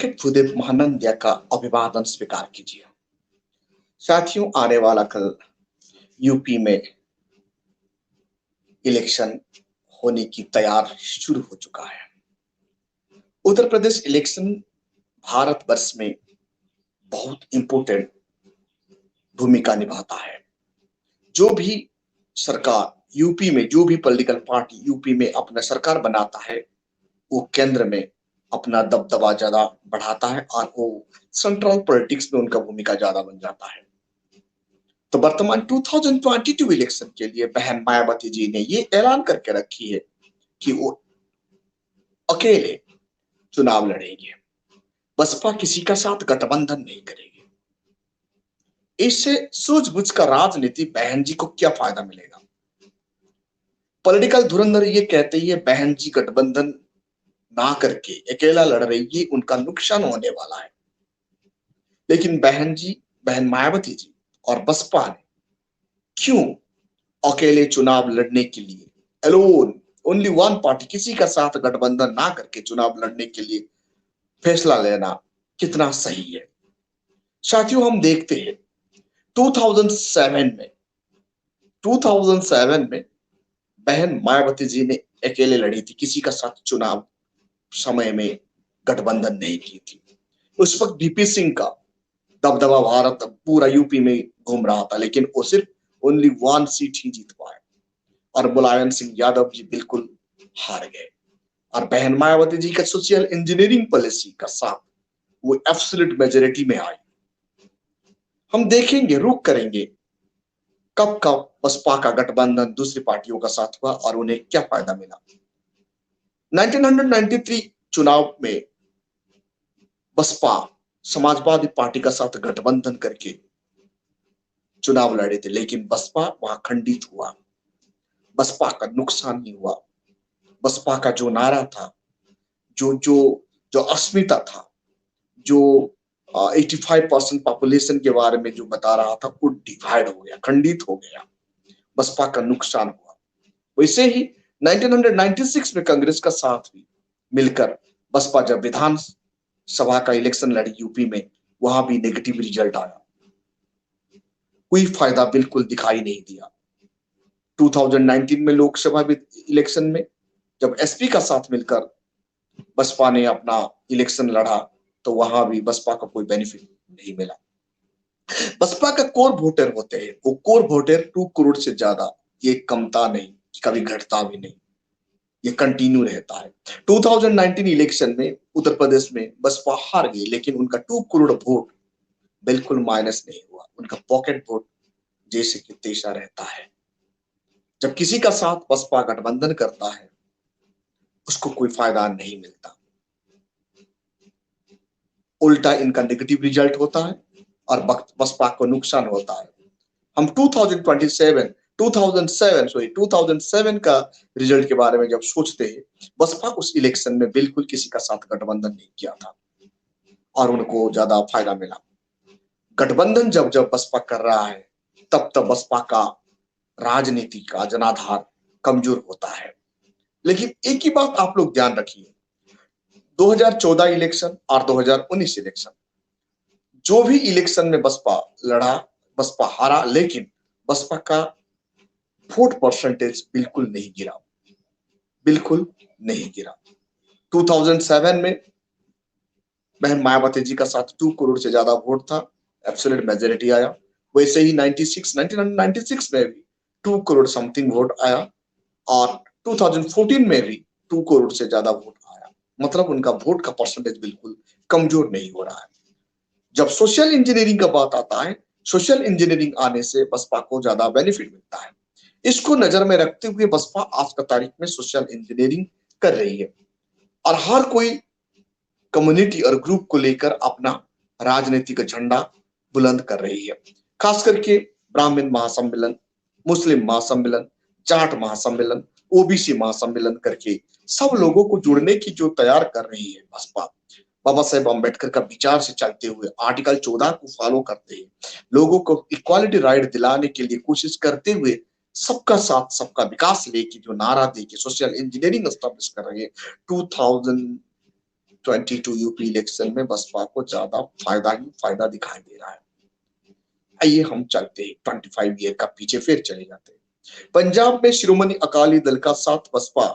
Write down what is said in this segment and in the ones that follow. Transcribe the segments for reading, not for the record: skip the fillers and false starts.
Advocate Bhudev Mahanandia का अभिवादन स्वीकार कीजिए। साथियों, आने वाला कल यूपी में इलेक्शन होने की तैयार शुरू हो चुका है। उत्तर प्रदेश इलेक्शन भारतवर्ष में बहुत इंपॉर्टेंट भूमिका निभाता है। जो भी सरकार यूपी में, जो भी पॉलिटिकल पार्टी यूपी में अपना सरकार बनाता है, वो केंद्र में अपना दबदबा ज्यादा बढ़ाता है और वो सेंट्रल पॉलिटिक्स में उनका भूमिका ज्यादा बन जाता है। तो वर्तमान 2022 इलेक्शन के लिए बहन मायावती जी ने ये ऐलान करके रखी है कि वो अकेले चुनाव लड़ेंगे, बसपा किसी का साथ गठबंधन नहीं करेगी। इससे सूझबूझ का राजनीति बहन जी को क्या फायदा मिलेगा? पॉलिटिकल धुरंधर ये कहते ही बहन जी गठबंधन ना करके अकेला लड़ रही है, उनका नुकसान होने वाला है। लेकिन बहन मायावती जी और बसपा ने क्यों अकेले चुनाव लड़ने के लिए, अलोन ओनली वन पार्टी, किसी का साथ गठबंधन ना करके चुनाव लड़ने के लिए फैसला लेना कितना सही है? साथियों, हम देखते हैं 2007 में बहन मायावती जी ने अकेले लड़ी थी, किसी का साथ चुनाव समय में गठबंधन नहीं की थी। उस वक्त बीपी सिंह का दबदबा भारत पूरा यूपी में घूम रहा था, लेकिन वो सिर्फ ओनली वन सीट ही जीत पाए और मुलायम सिंह यादव जी बिल्कुल हार गए। और बहन मायावती जी का सोशल इंजीनियरिंग पॉलिसी का साथ वो एब्सोल्यूट मेजोरिटी में आई। हम देखेंगे, रुक करेंगे कब कब बसपा का गठबंधन दूसरी पार्टियों का साथ हुआ और उन्हें क्या फायदा मिला। 1993 चुनाव में बसपा समाजवादी पार्टी का साथ गठबंधन करके चुनाव लड़े थे, लेकिन बसपा वहां खंडित हुआ। बसपा का नुकसान नहीं हुआ। बसपा का जो नारा था, जो जो जो अस्मिता था, जो 85% पॉपुलेशन के बारे में जो बता रहा था, वो डिवाइड हो गया, खंडित हो गया। बसपा का नुकसान हुआ। वैसे ही 1996 में कांग्रेस का साथ भी मिलकर बसपा जब विधान सभा का इलेक्शन लड़ी यूपी में, वहां भी नेगेटिव रिजल्ट आया, कोई फायदा बिल्कुल दिखाई नहीं दिया। 2019 में लोकसभा इलेक्शन में जब एसपी का साथ मिलकर बसपा ने अपना इलेक्शन लड़ा, तो वहां भी बसपा का कोई बेनिफिट नहीं मिला। बसपा का कोर वोटर होते हैं, वो कोर वोटर 2 करोड़ से ज्यादा, ये कमता नहीं, कभी घटता भी नहीं, ये कंटिन्यू रहता है। 2019 इलेक्शन में उत्तर प्रदेश में बसपा हार गई, लेकिन उनका 2 करोड़ वोट बिल्कुल माइनस नहीं हुआ। उनका पॉकेट वोट जैसे कि तैसा रहता है। जब किसी का साथ बसपा गठबंधन करता है, उसको कोई फायदा नहीं मिलता, उल्टा इनका नेगेटिव रिजल्ट होता है और बसपा को नुकसान होता है। हम 2007 का रिजल्ट के बारे में जब सोचते हैं, बसपा उस इलेक्शन में बिल्कुल किसी का साथ गठबंधन नहीं किया था और उनको ज्यादा फायदा मिला। गठबंधन जब जब बसपा कर रहा है, तब तब बसपा का राजनीति का जनाधार कमजोर होता है। लेकिन एक ही बात आप लोग ध्यान रखिए, 2014 इलेक्शन और 2019 इलेक्शन, जो भी इलेक्शन में बसपा लड़ा, बसपा हारा, लेकिन बसपा का वोट परसेंटेज बिल्कुल नहीं गिरा, बिल्कुल नहीं गिरा। 2007 में बहन मायावती जी का साथ 2 करोड़ से ज्यादा वोट था, एब्सोल्यूट मेजोरिटी आया। वैसे ही 1996 में भी 2 करोड़ समथिंग वोट आया और 2014 में भी 2 करोड़ से ज्यादा वोट आया। मतलब उनका वोट का परसेंटेज बिल्कुल कमजोर नहीं हो रहा है। जब सोशल इंजीनियरिंग का बात आता है, सोशल इंजीनियरिंग आने से बसपा को ज्यादा बेनिफिट मिलता है। इसको नजर में रखते हुए बसपा आज का तारीख में सोशल इंजीनियरिंग कर रही है और हर कोई कम्युनिटी और ग्रुप को लेकर अपना राजनीतिक झंडा बुलंद कर रही है। खास करके ब्राह्मण महासम्मेलन, मुस्लिम महासम्मेलन, जाट महासम्मेलन, ओबीसी महासम्मेलन करके सब लोगों को जुड़ने की जो तैयार कर रही है बसपा, बाबा साहेब अम्बेडकर का विचार से चलते हुए आर्टिकल 14 को फॉलो करते हुए, लोगों को इक्वालिटी राइट दिलाने के लिए कोशिश करते हुए, सबका साथ सबका विकास लेके जो नारा देके सोशल इंजीनियरिंग एस्टेब्लिश कर रहे हैं, 2022 यूपी इलेक्शन में बसपा को ज्यादा फायदा ही फायदा दिखाई दे रहा है। आइए हम चलते हैं 25 ईयर का पीछे फिर चले जाते हैं। पंजाब में शिरोमणि अकाली दल का साथ बसपा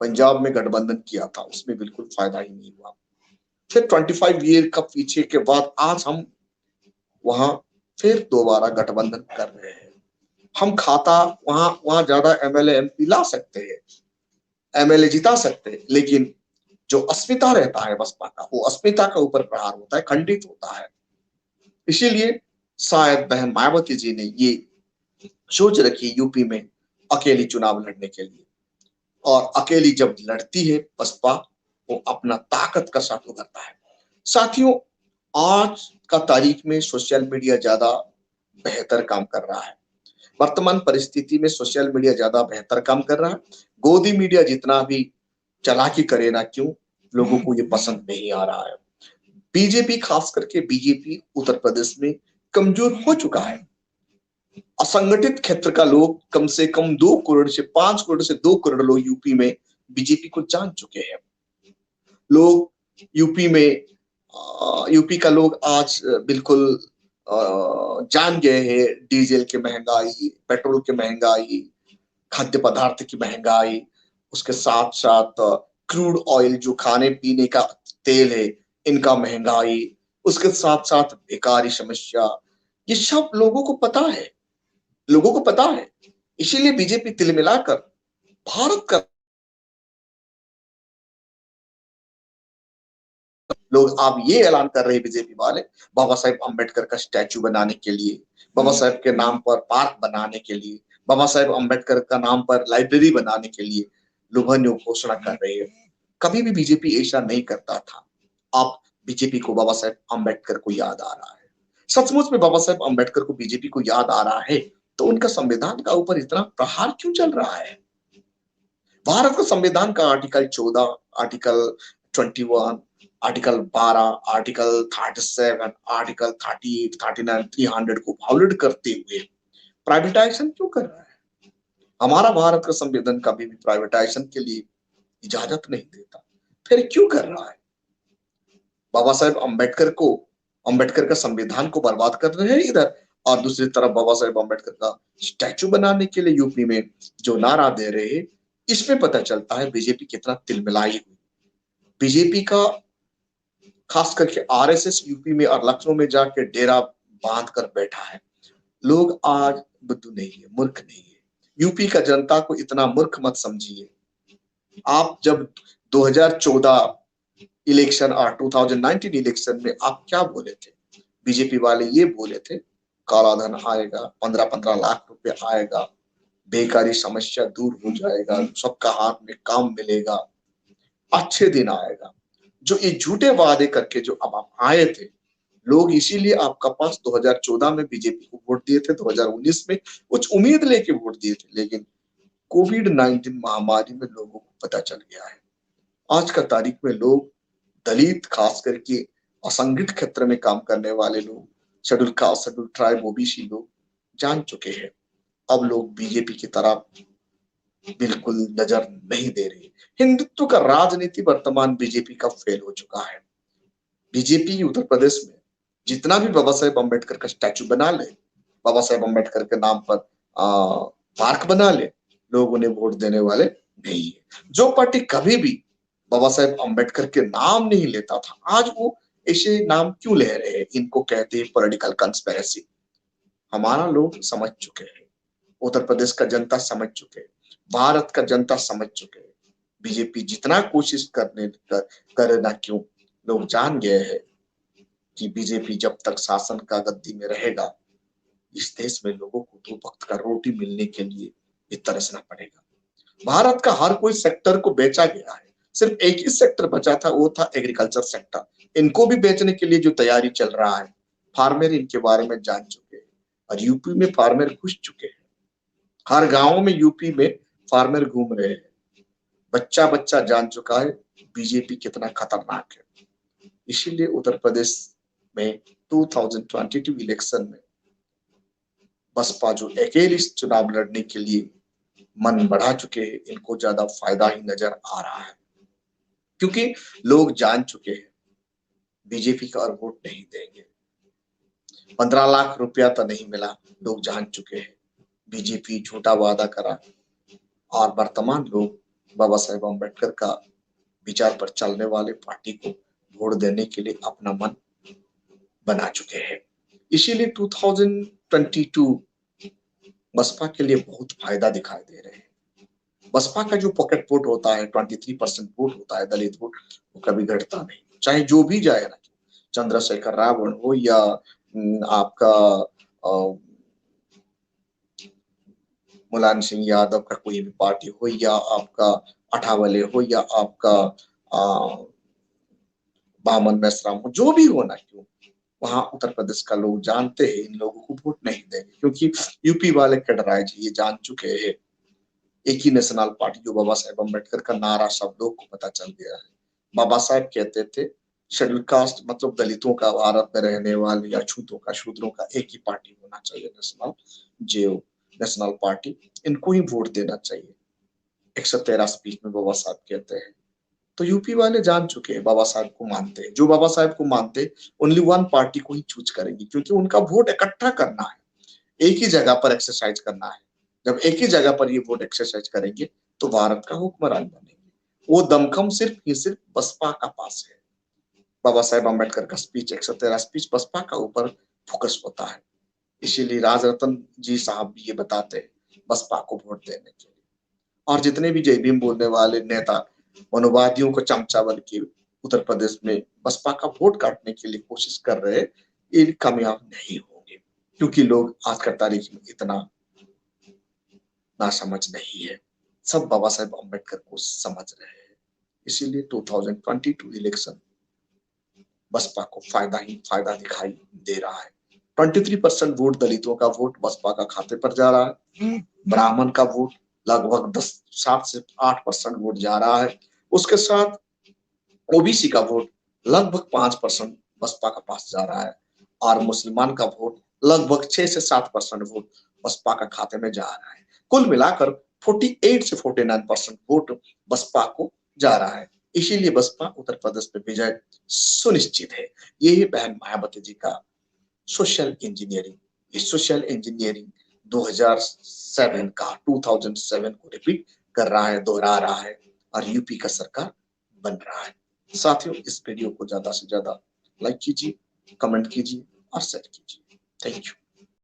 पंजाब में गठबंधन किया था, उसमें बिल्कुल फायदा ही नहीं हुआ। फिर 25 ईयर का पीछे के बाद आज हम वहां फिर दोबारा गठबंधन कर रहे हैं। हम खाता वहां वहां ज्यादा एमएलए एमपी ला सकते हैं, एमएलए जिता सकते हैं, लेकिन जो अस्मिता रहता है बसपा का, वो अस्मिता का ऊपर प्रहार होता है, खंडित होता है। इसीलिए शायद बहन मायावती जी ने ये सोच रखी यूपी में अकेली चुनाव लड़ने के लिए, और अकेली जब लड़ती है बसपा, वो अपना ताकत का साथ उभरता है। साथियों, आज का तारीख में सोशल मीडिया ज्यादा बेहतर काम कर रहा है। वर्तमान परिस्थिति में सोशल मीडिया ज्यादा बेहतर काम कर रहा है। गोदी मीडिया जितना भी चालाकी करे ना क्यों, लोगों को ये पसंद नहीं आ रहा है। बीजेपी, खास करके बीजेपी उत्तर प्रदेश में कमजोर हो चुका है। असंगठित क्षेत्र का लोग कम से कम 2 करोड़ से 5 करोड़ से 2 करोड़ लोग यूपी में बीजेपी को जान चुके हैं। लोग यूपी में यूपी का लोग आज बिल्कुल जान गए हैं डीजल की महंगाई, पेट्रोल की महंगाई, खाद्य पदार्थ की महंगाई, उसके साथ साथ क्रूड ऑयल जो खाने पीने का तेल है, इनका महंगाई, उसके साथ साथ बेकारी समस्या, ये सब लोगों को पता है, लोगों को पता है। इसीलिए बीजेपी तिलमिलाकर भारत का लोग आप ये ऐलान कर रहे हैं बीजेपी वाले, बाबा साहेब अम्बेडकर का स्टैचू बनाने के लिए, बाबा साहेब के नाम पर पार्क बनाने के लिए, बाबा साहेब अम्बेडकर का नाम पर लाइब्रेरी बनाने के लिए लोभनीय घोषणा कर रहे हैं। कभी भी बीजेपी ऐसा नहीं करता था। आप बीजेपी को बाबा साहेब अम्बेडकर को याद आ रहा है। सचमुच में बाबा साहेब अम्बेडकर को बीजेपी को याद आ रहा है तो उनका संविधान का ऊपर इतना प्रहार क्यों चल रहा है? भारत का संविधान का article 14, article 21, article 12, article 37, article 38, 39, 300 को वायोलेट करते हुए प्राइवेटाइजेशन क्यों कर रहा है? हमारा भारत का संविधान कभी भी प्राइवेटाइजेशन के लिए इजाजत नहीं देता, फिर क्यों कर रहा है? बाबा साहेब अम्बेडकर को, अम्बेडकर का संविधान को बर्बाद कर रहे हैं इधर, और दूसरी तरफ बाबा साहेब अम्बेडकर का स्टैचू बनाने के लिए यूपी में जो नारा दे रहे हैं, इसमें पता चलता है बीजेपी कितना तिलमिलाई हुई। बीजेपी का खास करके आरएसएस यूपी में और लखनऊ में जाके डेरा बांध कर बैठा है। लोग आज बुद्धू नहीं है, मूर्ख नहीं है। यूपी का जनता को इतना मूर्ख मत समझिए। आप जब 2014 इलेक्शन और 2019 इलेक्शन में आप क्या बोले थे? बीजेपी वाले ये बोले थे काला धन आएगा, 15-15 लाख रुपए आएगा, बेकारी समस्या दूर हो जाएगा, सबका हाथ में काम मिलेगा, अच्छे दिन आएगा। जो ये झूठे वादे करके जो अब आप आए थे, लोग इसीलिए आपका पास 2014 में बीजेपी को वोट दिए थे, 2019 में कुछ उम्मीद लेके वोट दिए थे, लेकिन कोविड-19 महामारी में लोगों को पता चल गया है। आज का तारीख में लोग, दलित खास करके असंगठित क्षेत्र में काम करने वाले लोग, schedule caste, schedule tribe, OBC लोग जान चुके हैं। अब लोग बीजेपी की तरफ बिल्कुल नजर नहीं दे रही। हिंदुत्व का राजनीति वर्तमान बीजेपी का फेल हो चुका है। बीजेपी उत्तर प्रदेश में जितना भी बाबा साहेब अम्बेडकर का स्टैचू बना ले, बाबा साहेब अम्बेडकर के नाम पर पार्क बना ले, लोग उन्हें वोट देने वाले नहीं है। जो पार्टी कभी भी बाबा साहेब अम्बेडकर के नाम नहीं लेता था, आज वो ऐसे नाम क्यों ले रहे हैं? इनको कहते हैं पॉलिटिकल कंस्पिरेसी। हमारा लोग समझ चुके हैं, उत्तर प्रदेश का जनता समझ चुके हैं, भारत का जनता समझ चुके हैं। बीजेपी जितना कोशिश करे ना क्यों, लोग जान गए हैं कि बीजेपी जब तक शासन का गद्दी में रहेगा, इस देश में लोगों को 2 वक्त का रोटी मिलने के लिए ये तरसना पड़ेगा। भारत का हर कोई सेक्टर को बेचा गया है, सिर्फ एक ही सेक्टर बचा था, वो था एग्रीकल्चर सेक्टर। इनको भी बेचने के लिए जो तैयारी चल रहा है, फार्मर इनके बारे में जान चुके हैं और यूपी में फार्मर घुस चुके हैं। हर गांव में यूपी में फार्मर घूम रहे हैं। बच्चा बच्चा जान चुका है बीजेपी कितना खतरनाक है। इसीलिए उत्तर प्रदेश में 2022 इलेक्शन में बसपा जो अकेली चुनाव लड़ने के लिए मन बढ़ा चुके हैं, इनको ज्यादा फायदा ही नजर आ रहा है। क्योंकि लोग जान चुके हैं बीजेपी का और वोट नहीं देंगे। 15 लाख रुपया तो नहीं मिला, लोग जान चुके हैं बीजेपी झूठा वादा करा, और वर्तमान लोग बाबा साहेब अम्बेडकर का विचार पर चलने वाले पार्टी को वोट देने के लिए अपना मन बना चुके हैं। इसीलिए 2022 बसपा के लिए बहुत फायदा दिखाई दे रहे हैं। बसपा का जो पॉकेट वोट होता है 23% वोट होता है, दलित वोट, वो कभी घटता नहीं, चाहे जो भी जाए ना, चंद्रशेखर रावण हो या आपका मुलायम सिंह यादव का कोई भी पार्टी हो, या आपका अठावले हो, या आपका बामन मैसराम हो, जो भी हो ना क्यों, वहां उत्तर प्रदेश का लोग जानते हैं इन लोगों को वोट नहीं देंगे, क्योंकि यूपी वाले कटराए जी ये जान चुके हैं एक ही नेशनल पार्टी, जो बाबा साहेब अम्बेडकर का नारा सब लोग को पता चल गया है। बाबा साहेब कहते थे शेड्यूल कास्ट मतलब दलितों का, भारत में रहने वाले या छूतों का, शूद्रों का एक ही पार्टी होना चाहिए, नेशनल, जो नेशनल पार्टी, इनको ही वोट देना चाहिए। 113 स्पीच में बाबा साहब कहते हैं। तो यूपी वाले जान चुके हैं बाबा साहब को मानते हैं, जो बाबा साहब को मानते ओनली वन पार्टी को ही चूज करेंगे, क्योंकि उनका वोट इकट्ठा करना है, एक ही जगह पर एक्सरसाइज करना है। जब एक ही जगह पर ये वोट एक्सरसाइज करेंगे तो भारत का हुक्मरान बनेंगे। वो दमखम सिर्फ ही सिर्फ बसपा का पास है। बाबा साहेब अम्बेडकर का स्पीच 113 स्पीच बसपा का ऊपर फोकस होता है। इसीलिए राजरतन जी साहब भी ये बताते हैं बसपा को वोट देने के लिए। और जितने भी जय भीम बोलने वाले नेता मनुवादियों को चमचा बन के उत्तर प्रदेश में बसपा का वोट काटने के लिए कोशिश कर रहे हैं, ये कामयाब नहीं होंगे, क्योंकि लोग आज का तारीख में इतना नासमझ नहीं है, सब बाबा साहेब अम्बेडकर को समझ रहे हैं। इसीलिए 2022 इलेक्शन बसपा को फायदा ही फायदा दिखाई दे रहा है। 23% वोट दलितों का वोट बसपा का खाते पर जा रहा है। ब्राह्मण का वोट लगभग 7 से 8% वोट जा रहा है। उसके साथ ओबीसी का वोट लगभग 5% बसपा का पास जा रहा है, और मुसलमान का वोट लगभग 6 से 7% वोट बसपा का खाते में जा रहा है। कुल मिलाकर 48 से 49% वोट बसपा को जा रहा है। इसीलिए बसपा उत्तर प्रदेश में विजय सुनिश्चित है। यही बहन मायावती जी का सोशल इंजीनियरिंग, इस सोशल इंजीनियरिंग 2007 को रिपीट कर रहा है, दोहरा रहा है, और यूपी का सरकार बन रहा है। साथियों, इस वीडियो को ज्यादा से ज्यादा लाइक कीजिए, कमेंट कीजिए और शेयर कीजिए। Thank you.